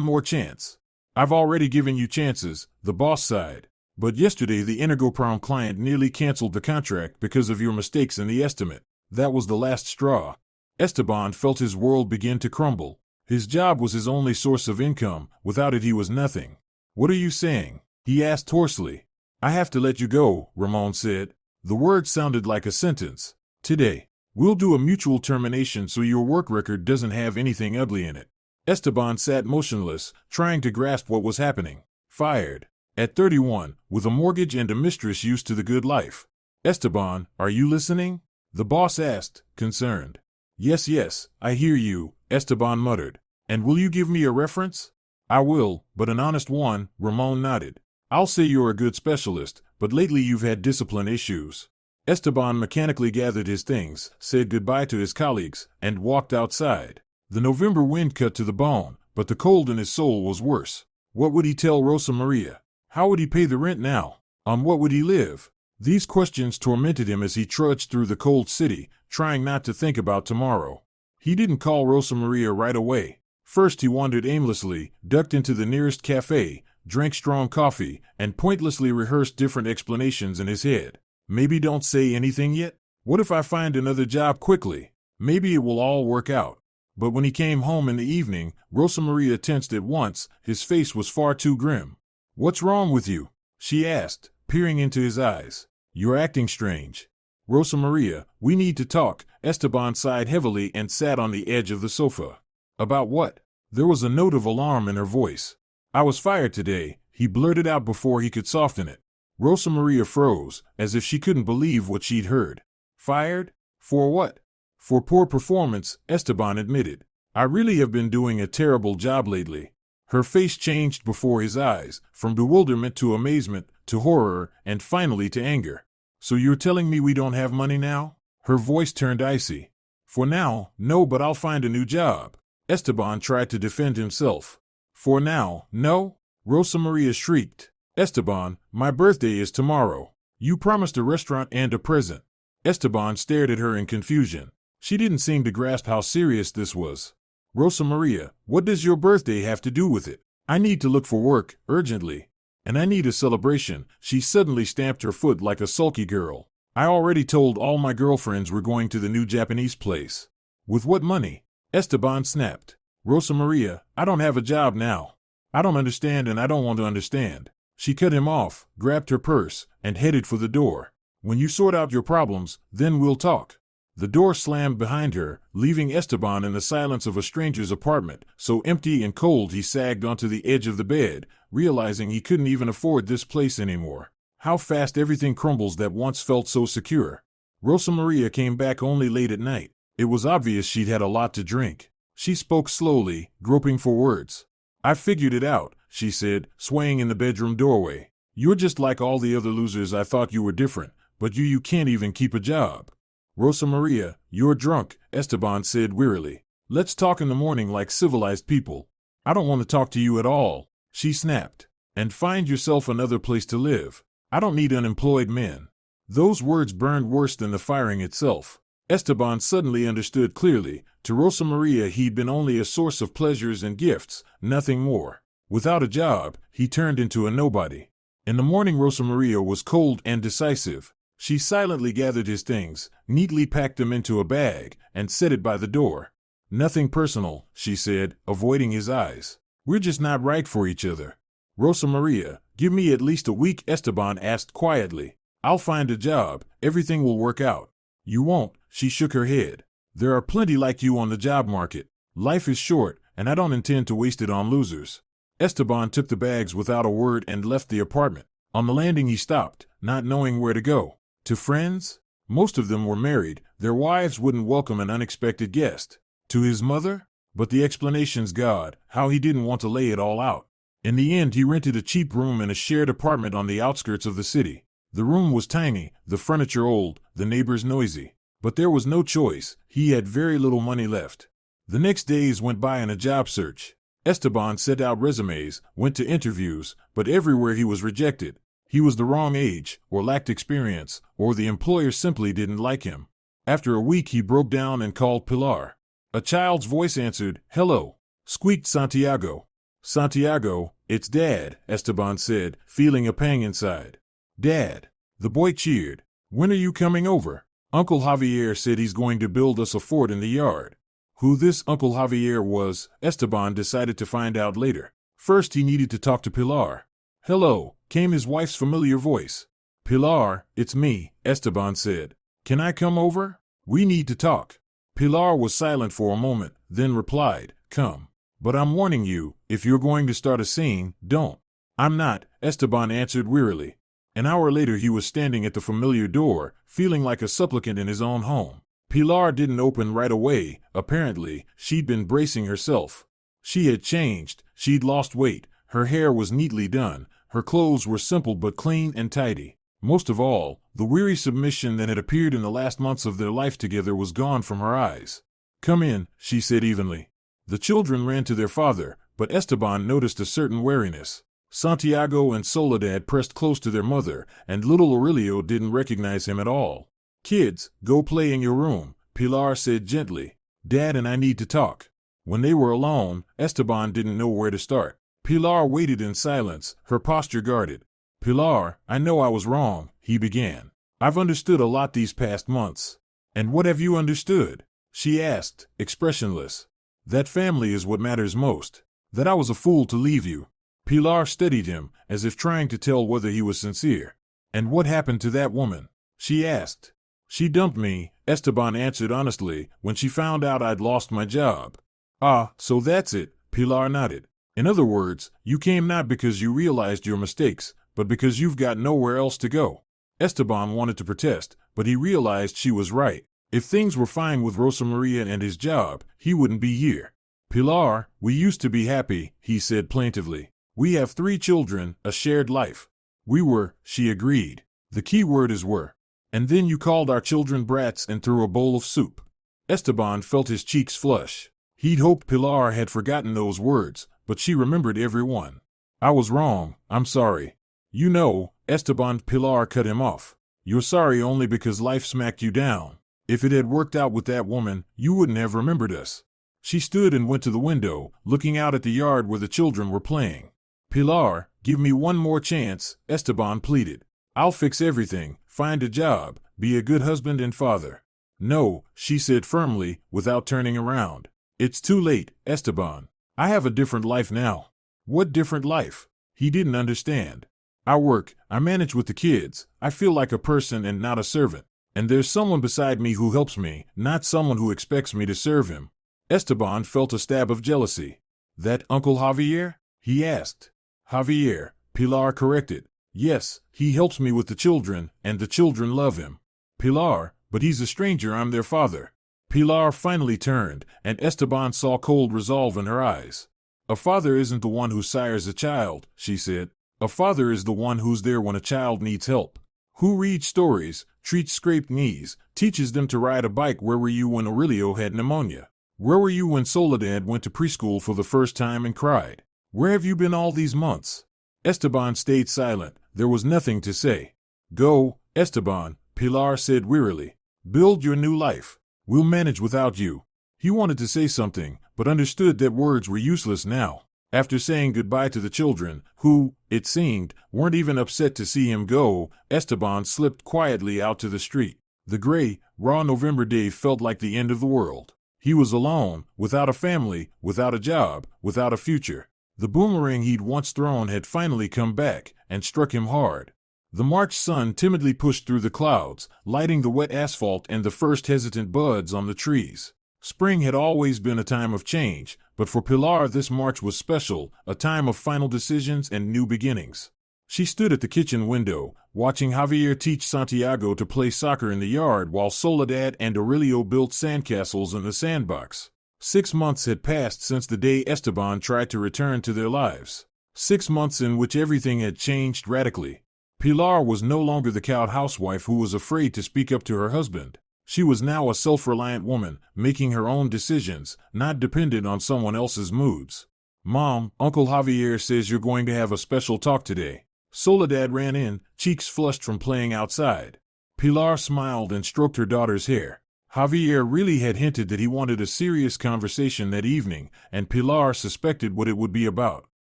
more chance. I've already given you chances, the boss sighed. But yesterday the Energoprom client nearly canceled the contract because of your mistakes in the estimate. That was the last straw. Esteban felt his world begin to crumble. His job was his only source of income. Without it he was nothing. What are you saying? He asked hoarsely. I have to let you go, Ramon said. The word sounded like a sentence. Today. We'll do a mutual termination so your work record doesn't have anything ugly in it. Esteban sat motionless, trying to grasp what was happening. Fired. At 31, with a mortgage and a mistress used to the good life. Esteban, are you listening? The boss asked, concerned. Yes, I hear you, Esteban muttered. And will you give me a reference? I will, but an honest one, Ramon nodded. I'll say you're a good specialist, but lately you've had discipline issues. Esteban mechanically gathered his things, said goodbye to his colleagues, and walked outside. The November wind cut to the bone, but the cold in his soul was worse. What would he tell Rosa Maria? How would he pay the rent now? On what would he live? These questions tormented him as he trudged through the cold city, trying not to think about tomorrow. He didn't call Rosa Maria right away. First he wandered aimlessly, ducked into the nearest cafe, drank strong coffee, and pointlessly rehearsed different explanations in his head. Maybe don't say anything yet? What if I find another job quickly? Maybe it will all work out. But when he came home in the evening, Rosa Maria tensed at once. His face was far too grim. What's wrong with you? She asked, peering into his eyes. You're acting strange. Rosa Maria, we need to talk. Esteban sighed heavily and sat on the edge of the sofa. About what? There was a note of alarm in her voice. I was fired today, he blurted out before he could soften it. Rosa Maria froze, as if she couldn't believe what she'd heard. Fired? For what? For poor performance, Esteban admitted. I really have been doing a terrible job lately. Her face changed before his eyes, from bewilderment to amazement, to horror, and finally to anger. So you're telling me we don't have money now? Her voice turned icy. For now, no, but I'll find a new job. Esteban tried to defend himself. For now, no? Rosa Maria shrieked. Esteban, my birthday is tomorrow. You promised a restaurant and a present. Esteban stared at her in confusion. She didn't seem to grasp how serious this was. Rosa Maria, what does your birthday have to do with it? I need to look for work, urgently. And I need a celebration. She suddenly stamped her foot like a sulky girl. I already told all my girlfriends we're going to the new Japanese place. With what money? Esteban snapped. Rosa Maria, I don't have a job now. I don't understand and I don't want to understand. She cut him off, grabbed her purse, and headed for the door. When you sort out your problems, then we'll talk. The door slammed behind her, leaving Esteban in the silence of a stranger's apartment, so empty and cold he sagged onto the edge of the bed, realizing he couldn't even afford this place anymore. How fast everything crumbles that once felt so secure. Rosa Maria came back only late at night. It was obvious she'd had a lot to drink. She spoke slowly, groping for words. I figured it out, she said, swaying in the bedroom doorway. You're just like all the other losers. I thought you were different, but you can't even keep a job. Rosa Maria, you're drunk, Esteban said wearily. Let's talk in the morning like civilized people. I don't want to talk to you at all, she snapped. And find yourself another place to live. I don't need unemployed men. Those words burned worse than the firing itself. Esteban suddenly understood clearly. To Rosa Maria he'd been only a source of pleasures and gifts, nothing more. Without a job, he turned into a nobody. In the morning Rosa Maria was cold and decisive. She silently gathered his things, neatly packed them into a bag, and set it by the door. Nothing personal, she said, avoiding his eyes. We're just not right for each other. Rosa Maria, give me at least a week, Esteban asked quietly. I'll find a job, everything will work out. You won't, she shook her head. There are plenty like you on the job market. Life is short, and I don't intend to waste it on losers. Esteban took the bags without a word and left the apartment. On the landing he stopped, not knowing where to go. To friends? Most of them were married. Their wives wouldn't welcome an unexpected guest. To his mother? But the explanation's God, how he didn't want to lay it all out. In the end he rented a cheap room in a shared apartment on the outskirts of the city. The room was tiny, the furniture old, the neighbors noisy. But there was no choice, he had very little money left. The next days went by in a job search. Esteban sent out resumes, went to interviews, but everywhere he was rejected. He was the wrong age, or lacked experience, or the employer simply didn't like him. After a week he broke down and called Pilar. A child's voice answered, "Hello," squeaked Santiago. "Santiago, it's Dad," Esteban said, feeling a pang inside. "Dad." The boy cheered. "When are you coming over?" "Uncle Javier said he's going to build us a fort in the yard." Who this Uncle Javier was, Esteban decided to find out later. First he needed to talk to Pilar. "Hello," came his wife's familiar voice. "Pilar, it's me," Esteban said. "Can I come over? We need to talk." Pilar was silent for a moment, then replied, "Come. But I'm warning you, if you're going to start a scene, don't." "I'm not," Esteban answered wearily. An hour later he was standing at the familiar door, feeling like a supplicant in his own home. Pilar didn't open right away. Apparently, she'd been bracing herself. She had changed, she'd lost weight, her hair was neatly done, her clothes were simple but clean and tidy. Most of all, the weary submission that had appeared in the last months of their life together was gone from her eyes. "Come in," she said evenly. The children ran to their father, but Esteban noticed a certain wariness. Santiago and Soledad pressed close to their mother, and little Aurelio didn't recognize him at all. "Kids, go play in your room," Pilar said gently. "Dad and I need to talk." When they were alone, Esteban didn't know where to start. Pilar waited in silence, her posture guarded. "Pilar, I know I was wrong," he began. "I've understood a lot these past months." "And what have you understood?" she asked, expressionless. "That family is what matters most. That I was a fool to leave you." Pilar studied him, as if trying to tell whether he was sincere. "And what happened to that woman?" she asked. "She dumped me," Esteban answered honestly, "when she found out I'd lost my job." "Ah, so that's it," Pilar nodded. "In other words, you came not because you realized your mistakes, but because you've got nowhere else to go." Esteban wanted to protest, but he realized she was right. If things were fine with Rosa Maria and his job, he wouldn't be here. "Pilar, we used to be happy," he said plaintively. "We have 3 children, a shared life." "We were," she agreed. The key word is were. And then you called our children brats and threw a bowl of soup. Esteban felt his cheeks flush. He'd hoped Pilar had forgotten those words, but she remembered every one. I was wrong, I'm sorry. You know, Esteban. Pilar cut him off. You're sorry only because life smacked you down. If it had worked out with that woman, you wouldn't have remembered us. She stood and went to the window, looking out at the yard where the children were playing. Pilar, give me one more chance, Esteban pleaded. I'll fix everything, find a job, be a good husband and father. No, she said firmly, without turning around. It's too late, Esteban. I have a different life now. What different life? He didn't understand. I work, I manage with the kids, I feel like a person and not a servant. And there's someone beside me who helps me, not someone who expects me to serve him. Esteban felt a stab of jealousy. That Uncle Javier? He asked. Javier, Pilar corrected. Yes, he helps me with the children, and the children love him. Pilar, but he's a stranger, I'm their father. Pilar finally turned, and Esteban saw cold resolve in her eyes. A father isn't the one who sires a child, she said. A father is the one who's there when a child needs help. Who reads stories, treats scraped knees, teaches them to ride a bike. Where were you when Aurelio had pneumonia? Where were you when Soledad went to preschool for the first time and cried? Where have you been all these months? Esteban stayed silent. There was nothing to say. Go, Esteban, Pilar said wearily. Build your new life. We'll manage without you. He wanted to say something, but understood that words were useless now. After saying goodbye to the children, who, it seemed, weren't even upset to see him go, Esteban slipped quietly out to the street. The gray, raw November day felt like the end of the world. He was alone, without a family, without a job, without a future. The boomerang he'd once thrown had finally come back, and struck him hard. The March sun timidly pushed through the clouds, lighting the wet asphalt and the first hesitant buds on the trees. Spring had always been a time of change, but for Pilar this March was special, a time of final decisions and new beginnings. She stood at the kitchen window, watching Javier teach Santiago to play soccer in the yard while Soledad and Aurelio built sandcastles in the sandbox. 6 months had passed since the day Esteban tried to return to their lives. 6 months in which everything had changed radically. Pilar was no longer the cowed housewife who was afraid to speak up to her husband. She was now a self-reliant woman, making her own decisions, not dependent on someone else's moods. Mom, Uncle Javier says you're going to have a special talk today. Soledad ran in, cheeks flushed from playing outside. Pilar smiled and stroked her daughter's hair. Javier really had hinted that he wanted a serious conversation that evening, and Pilar suspected what it would be about.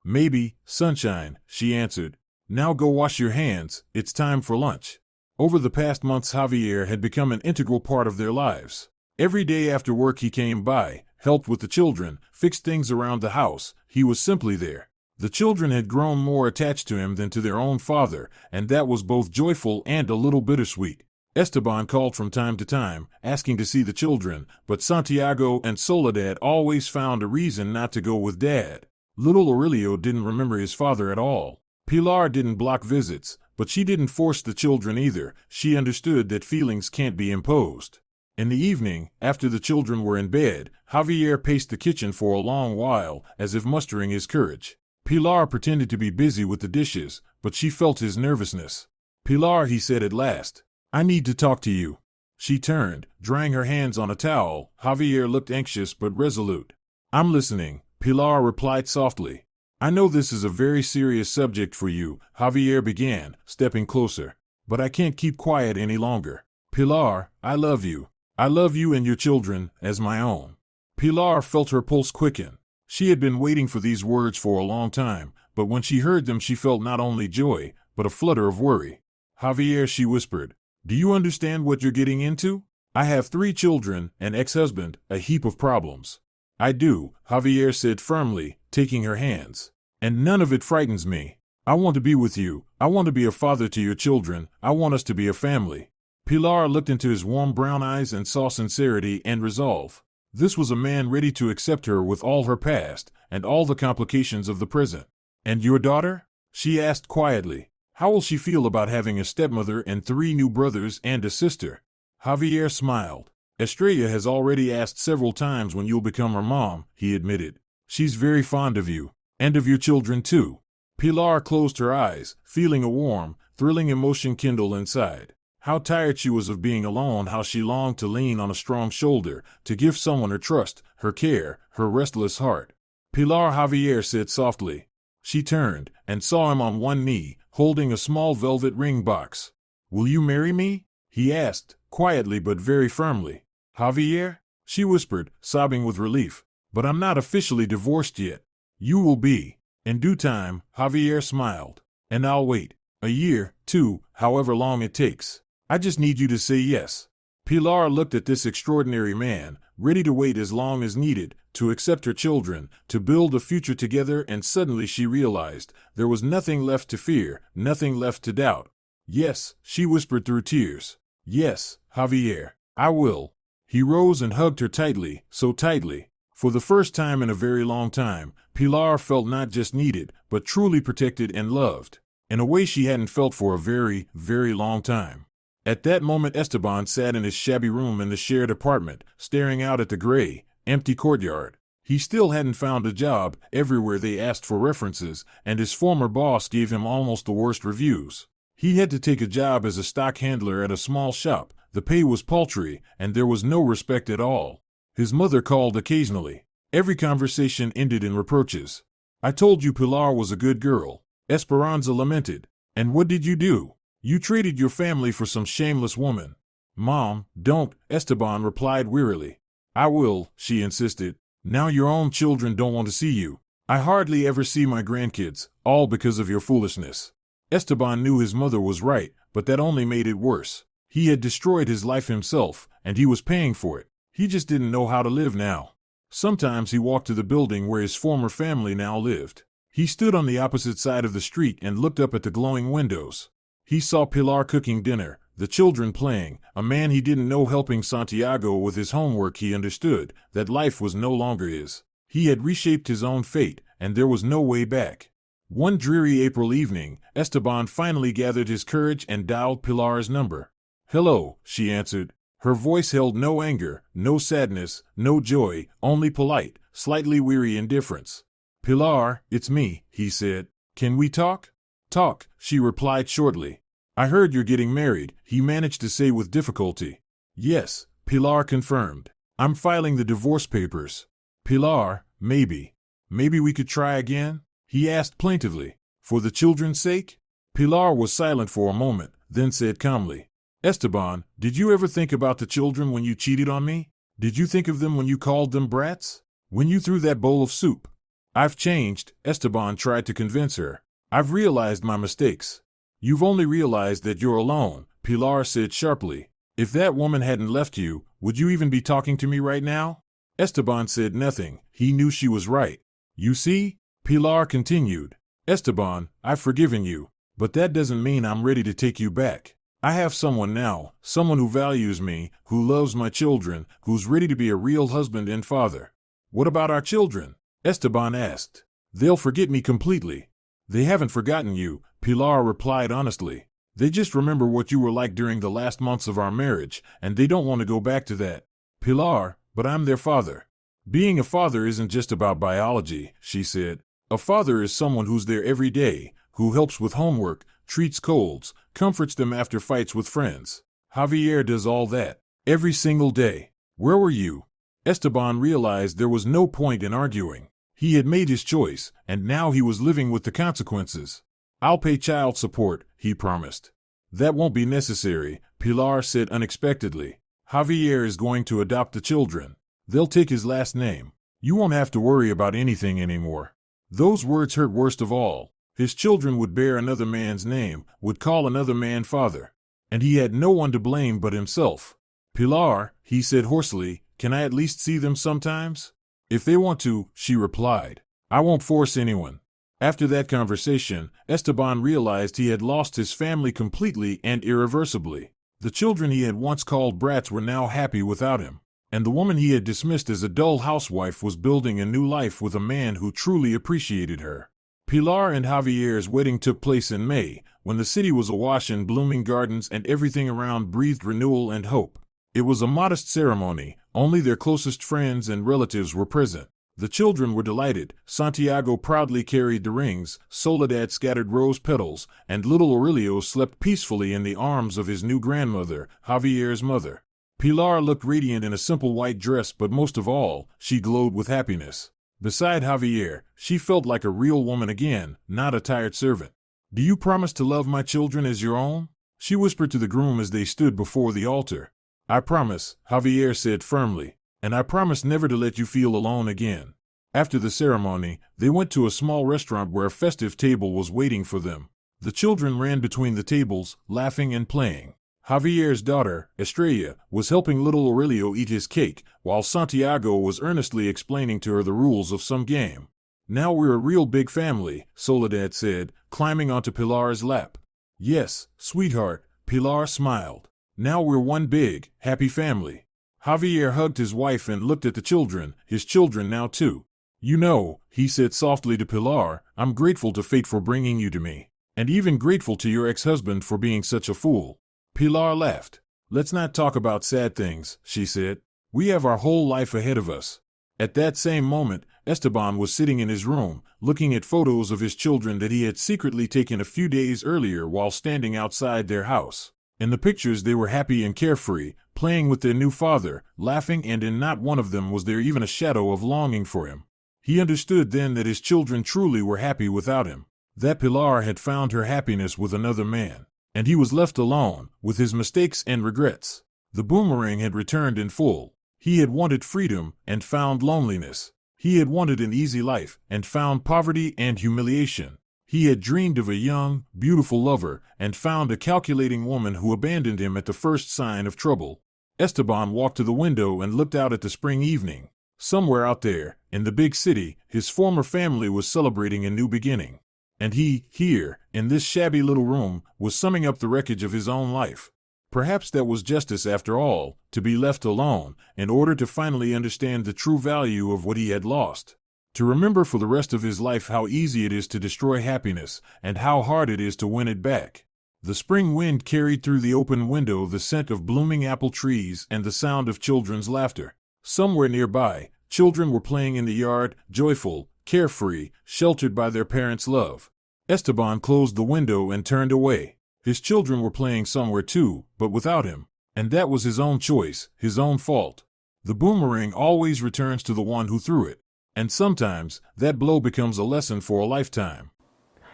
Maybe, sunshine, she answered. Now go wash your hands, it's time for lunch. Over the past months Javier had become an integral part of their lives. Every day after work he came by, helped with the children, fixed things around the house, he was simply there. The children had grown more attached to him than to their own father, and that was both joyful and a little bittersweet. Esteban called from time to time, asking to see the children, but Santiago and Soledad always found a reason not to go with Dad. Little Aurelio didn't remember his father at all. Pilar didn't block visits, but she didn't force the children either. She understood that feelings can't be imposed. In the evening, after the children were in bed, Javier paced the kitchen for a long while, as if mustering his courage. Pilar pretended to be busy with the dishes, but she felt his nervousness. Pilar, he said at last, I need to talk to you. She turned, drying her hands on a towel. Javier looked anxious but resolute. I'm listening, Pilar replied softly. I know this is a very serious subject for you, Javier began, stepping closer. But I can't keep quiet any longer. Pilar, I love you. I love you and your children, as my own. Pilar felt her pulse quicken. She had been waiting for these words for a long time, but when she heard them she felt not only joy, but a flutter of worry. Javier, she whispered, do you understand what you're getting into? I have 3 children, an ex-husband, a heap of problems. I do, Javier said firmly, taking her hands. And none of it frightens me. I want to be with you. I want to be a father to your children. I want us to be a family. Pilar looked into his warm brown eyes and saw sincerity and resolve. This was a man ready to accept her with all her past, and all the complications of the present. And your daughter? She asked quietly. How will she feel about having a stepmother and 3 new brothers and a sister? Javier smiled. Estrella has already asked several times when you'll become her mom, he admitted. She's very fond of you. And of your children too. Pilar closed her eyes, feeling a warm, thrilling emotion kindle inside. How tired she was of being alone, how she longed to lean on a strong shoulder, to give someone her trust, her care, her restless heart. Pilar, Javier said softly. She turned and saw him on one knee, holding a small velvet ring box. Will you marry me? He asked, quietly but very firmly. Javier? She whispered, sobbing with relief. But I'm not officially divorced yet. You will be. In due time, Javier smiled. And I'll wait. A year, 2, however long it takes. I just need you to say yes. Pilar looked at this extraordinary man, ready to wait as long as needed, to accept her children, to build a future together, and suddenly she realized there was nothing left to fear, nothing left to doubt. Yes, she whispered through tears. Yes, Javier, I will. He rose and hugged her tightly, so tightly. For the first time in a very long time, Pilar felt not just needed, but truly protected and loved, in a way she hadn't felt for a very, very long time. At that moment, Esteban sat in his shabby room in the shared apartment, staring out at the gray, empty courtyard. He still hadn't found a job. Everywhere they asked for references, and his former boss gave him almost the worst reviews. He had to take a job as a stock handler at a small shop. The pay was paltry, and there was no respect at all. His mother called occasionally. Every conversation ended in reproaches. I told you Pilar was a good girl, Esperanza lamented. And what did you do? You traded your family for some shameless woman. Mom, don't, Esteban replied wearily. I will, she insisted. Now your own children don't want to see you. I hardly ever see my grandkids, all because of your foolishness. Esteban knew his mother was right, but that only made it worse. He had destroyed his life himself, and he was paying for it. He just didn't know how to live now. Sometimes he walked to the building where his former family now lived. He stood on the opposite side of the street and looked up at the glowing windows. He saw Pilar cooking dinner, the children playing, a man he didn't know helping Santiago with his homework. He understood that life was no longer his. He had reshaped his own fate, and there was no way back. One dreary April evening, Esteban finally gathered his courage and dialed Pilar's number. Hello, she answered. Her voice held no anger, no sadness, no joy, only polite, slightly weary indifference. Pilar, it's me, he said. Can we talk? Talk, she replied shortly. I heard you're getting married, he managed to say with difficulty. Yes, Pilar confirmed. I'm filing the divorce papers. Pilar, maybe we could try again? He asked plaintively. For the children's sake? Pilar was silent for a moment, then said calmly. Esteban, did you ever think about the children when you cheated on me? Did you think of them when you called them brats? When you threw that bowl of soup? I've changed, Esteban tried to convince her. I've realized my mistakes. You've only realized that you're alone, Pilar said sharply. If that woman hadn't left you, would you even be talking to me right now? Esteban said nothing. He knew she was right. You see? Pilar continued. Esteban, I've forgiven you, but that doesn't mean I'm ready to take you back. I have someone now, someone who values me, who loves my children, who's ready to be a real husband and father. What about our children? Esteban asked. They'll forget me completely. They haven't forgotten you, Pilar replied honestly. They just remember what you were like during the last months of our marriage, and they don't want to go back to that. Pilar, but I'm their father. Being a father isn't just about biology, she said. A father is someone who's there every day, who helps with homework, treats colds, comforts them after fights with friends. Javier does all that, every single day. Where were you? Esteban realized there was no point in arguing. He had made his choice, and now he was living with the consequences. I'll pay child support, he promised. That won't be necessary, Pilar said unexpectedly. Javier is going to adopt the children. They'll take his last name. You won't have to worry about anything anymore. Those words hurt worst of all. His children would bear another man's name, would call another man father. And he had no one to blame but himself. Pilar, he said hoarsely, can I at least see them sometimes? If they want to, she replied. I won't force anyone. After that conversation, Esteban realized he had lost his family completely and irreversibly. The children he had once called brats were now happy without him. And the woman he had dismissed as a dull housewife was building a new life with a man who truly appreciated her. Pilar and Javier's wedding took place in May, when the city was awash in blooming gardens and everything around breathed renewal and hope. It was a modest ceremony, only their closest friends and relatives were present. The children were delighted. Santiago proudly carried the rings, Soledad scattered rose petals, and little Aurelio slept peacefully in the arms of his new grandmother, Javier's mother. Pilar looked radiant in a simple white dress, but most of all, she glowed with happiness. Beside Javier, she felt like a real woman again, not a tired servant. "Do you promise to love my children as your own?" she whispered to the groom as they stood before the altar. "I promise," Javier said firmly. "And I promise never to let you feel alone again." After the ceremony, they went to a small restaurant where a festive table was waiting for them. The children ran between the tables, laughing and playing. Javier's daughter, Estrella, was helping little Aurelio eat his cake, while Santiago was earnestly explaining to her the rules of some game. "Now we're a real big family," Soledad said, climbing onto Pilar's lap. "Yes, sweetheart," Pilar smiled. "Now we're one big, happy family." Javier hugged his wife and looked at the children, his children now too. "You know," he said softly to Pilar, "I'm grateful to fate for bringing you to me. And even grateful to your ex-husband for being such a fool." Pilar laughed. "Let's not talk about sad things," she said. "We have our whole life ahead of us." At that same moment, Esteban was sitting in his room, looking at photos of his children that he had secretly taken a few days earlier while standing outside their house. In the pictures they were happy and carefree, playing with their new father, laughing, and in not one of them was there even a shadow of longing for him. He understood then that his children truly were happy without him, that Pilar had found her happiness with another man, and he was left alone, with his mistakes and regrets. The boomerang had returned in full. He had wanted freedom, and found loneliness. He had wanted an easy life, and found poverty and humiliation. He had dreamed of a young, beautiful lover, and found a calculating woman who abandoned him at the first sign of trouble. Esteban walked to the window and looked out at the spring evening. Somewhere out there, in the big city, his former family was celebrating a new beginning. And he, here, in this shabby little room, was summing up the wreckage of his own life. Perhaps that was justice after all, to be left alone, in order to finally understand the true value of what he had lost. To remember for the rest of his life how easy it is to destroy happiness, and how hard it is to win it back. The spring wind carried through the open window the scent of blooming apple trees and the sound of children's laughter. Somewhere nearby, children were playing in the yard, joyful, carefree, sheltered by their parents' love. Esteban closed the window and turned away. His children were playing somewhere too, but without him. And that was his own choice, his own fault. The boomerang always returns to the one who threw it. And sometimes, that blow becomes a lesson for a lifetime.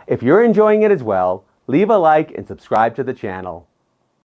If you're enjoying it as well, leave a like and subscribe to the channel.